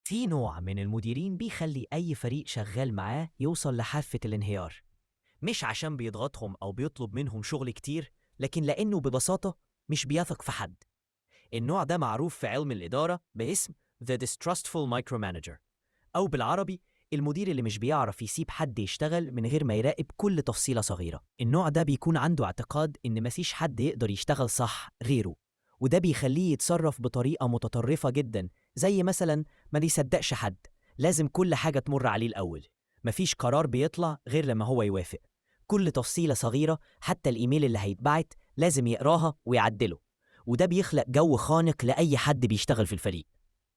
في نوع من المديرين بيخلي أي فريق شغال معاه يوصل لحافة الانهيار، مش عشان بيضغطهم أو بيطلب منهم شغل كتير، لكن لأنه ببساطة مش بيثق في حد. النوع ده معروف في علم الإدارة باسم The Distrustful Micromanager، أو بالعربي المدير اللي مش بيعرف يسيب حد يشتغل من غير ما يراقب كل تفصيلة صغيرة. النوع ده بيكون عنده اعتقاد إن مفيش حد يقدر يشتغل صح غيره، وده بيخليه يتصرف بطريقة متطرفة جدا، زي مثلا ما يصدقش حد، لازم كل حاجة تمر عليه الأول، مفيش قرار بيطلع غير لما هو يوافق، كل تفصيلة صغيرة حتى الإيميل اللي هيتبعت لازم يقراها ويعدله، وده بيخلق جو خانق لأي حد بيشتغل في الفريق.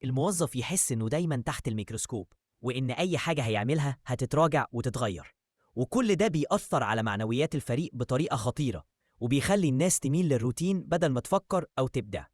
الموظف يحس إنه دايما تحت الميكروسكوب، وإن أي حاجة هيعملها هتتراجع وتتغير، وكل ده بيأثر على معنويات الفريق بطريقة خطيرة، وبيخلي الناس تميل للروتين بدل ما تفكر أو تبدع.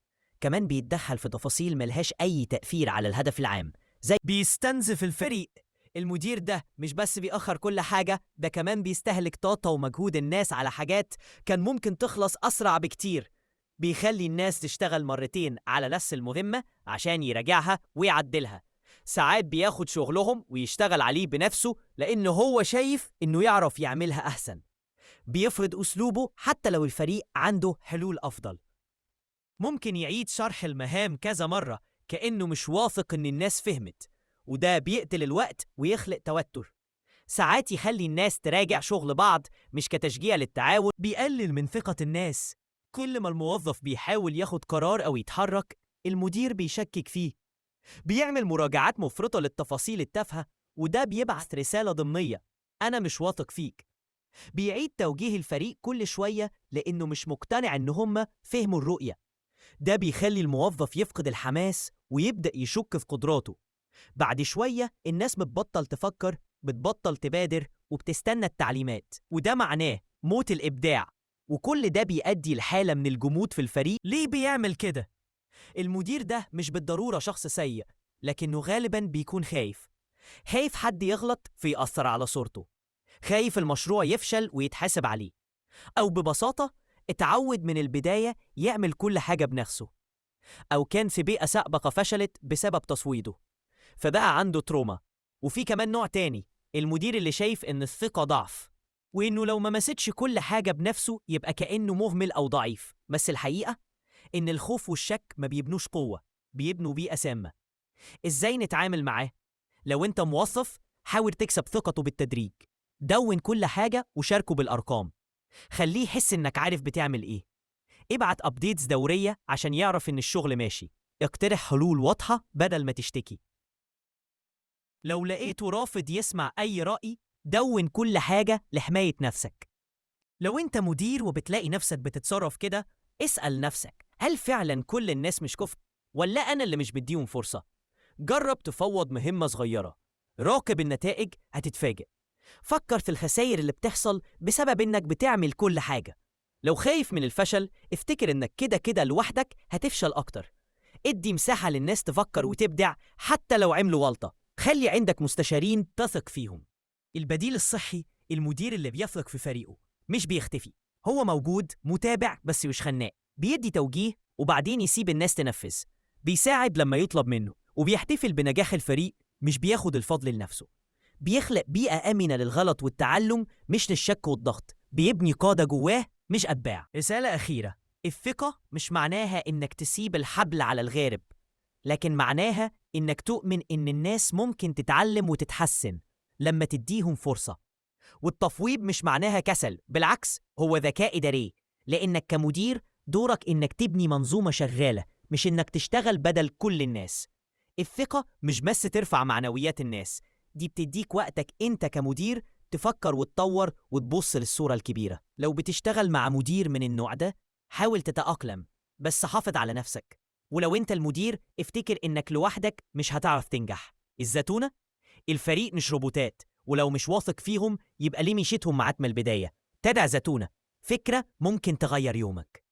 كمان بيتدخل في تفاصيل ملهاش أي تأثير على الهدف العام، زي بيستنزف الفريق. المدير ده مش بس بيأخر كل حاجة، ده كمان بيستهلك طاقة ومجهود الناس على حاجات كان ممكن تخلص أسرع بكتير. بيخلي الناس تشتغل مرتين على نفس المهمة عشان يراجعها ويعدلها. ساعات بياخد شغلهم ويشتغل عليه بنفسه لأنه هو شايف إنه يعرف يعملها أحسن. بيفرض أسلوبه حتى لو الفريق عنده حلول أفضل. ممكن يعيد شرح المهام كذا مرة كأنه مش واثق إن الناس فهمت، وده بيقتل الوقت ويخلق توتر. ساعات يخلي الناس تراجع شغل بعض مش كتشجيع للتعاون، بيقلل من ثقة الناس. كل ما الموظف بيحاول ياخد قرار أو يتحرك، المدير بيشكك فيه، بيعمل مراجعات مفرطة للتفاصيل التافهة، وده بيبعث رسالة ضمنية: أنا مش واثق فيك. بيعيد توجيه الفريق كل شوية لأنه مش مقتنع إن هم فهموا الرؤية. ده بيخلي الموظف يفقد الحماس ويبدأ يشك في قدراته. بعد شوية الناس بتبطل تفكر، بتبطل تبادر، وبتستنى التعليمات، وده معناه موت الإبداع. وكل ده بيؤدي لحالة من الجمود في الفريق. ليه بيعمل كده؟ المدير ده مش بالضرورة شخص سيء، لكنه غالباً بيكون خايف حد يغلط فيأثر على صورته، خايف المشروع يفشل ويتحاسب عليه، أو ببساطة اتعود من البداية يعمل كل حاجة بنفسه، أو كان في بيئة سابقة فشلت بسبب تصويته فبقى عنده تروما. وفي كمان نوع تاني، المدير اللي شايف إن الثقة ضعف، وإنه لو ما مسكش كل حاجة بنفسه يبقى كأنه مهمل أو ضعيف. بس الحقيقة إن الخوف والشك ما بيبنوش قوة، بيبنوا بيئة سامة. إزاي نتعامل معاه؟ لو أنت موظف، حاول تكسب ثقته بالتدريج. دون كل حاجة وشاركه بالأرقام، خليه يحس إنك عارف بتعمل إيه. ابعت أبديتس دورية عشان يعرف إن الشغل ماشي. اقترح حلول واضحة بدل ما تشتكي. لو لقيته رافض يسمع أي رأي، دون كل حاجة لحماية نفسك. لو أنت مدير وبتلاقي نفسك بتتصرف كده، اسأل نفسك: هل فعلا كل الناس مش كفء؟ ولا أنا اللي مش بديهم فرصة؟ جرب تفوض مهمة صغيرة، راقب النتائج، هتتفاجئ. فكر في الخسائر اللي بتحصل بسبب إنك بتعمل كل حاجة. لو خايف من الفشل، افتكر إنك كده كده لوحدك هتفشل أكتر. ادي مساحة للناس تفكر وتبدع حتى لو عملوا غلطة. خلي عندك مستشارين تثق فيهم. البديل الصحي المدير اللي بيثق في فريقه، مش بيختفي، هو موجود متابع بس مش خناق، بيدي توجيه وبعدين يسيب الناس تنفذ، بيساعد لما يطلب منه، وبيحتفل بنجاح الفريق، مش بياخد الفضل لنفسه. بيخلق بيئة آمنة للغلط والتعلم مش للشك والضغط، بيبني قادة جواه مش أتباع. رسالة أخيرة: الثقة مش معناها إنك تسيب الحبل على الغارب، لكن معناها إنك تؤمن إن الناس ممكن تتعلم وتتحسن لما تديهم فرصة. والتفويض مش معناها كسل، بالعكس هو ذكاء إداري، لأنك كمدير دورك إنك تبني منظومة شغالة، مش إنك تشتغل بدل كل الناس. الثقة مش بس ترفع معنويات الناس، دي بتديك وقتك أنت كمدير تفكر وتطور وتبص للصورة الكبيرة. لو بتشتغل مع مدير من النوع ده، حاول تتأقلم، بس حافظ على نفسك. ولو أنت المدير، افتكر إنك لوحدك مش هتعرف تنجح. الزتونة: الفريق مش روبوتات، ولو مش واثق فيهم يبقى ليه مشيتهم معاك من البداية. تدع زتونة، فكرة ممكن تغير يومك.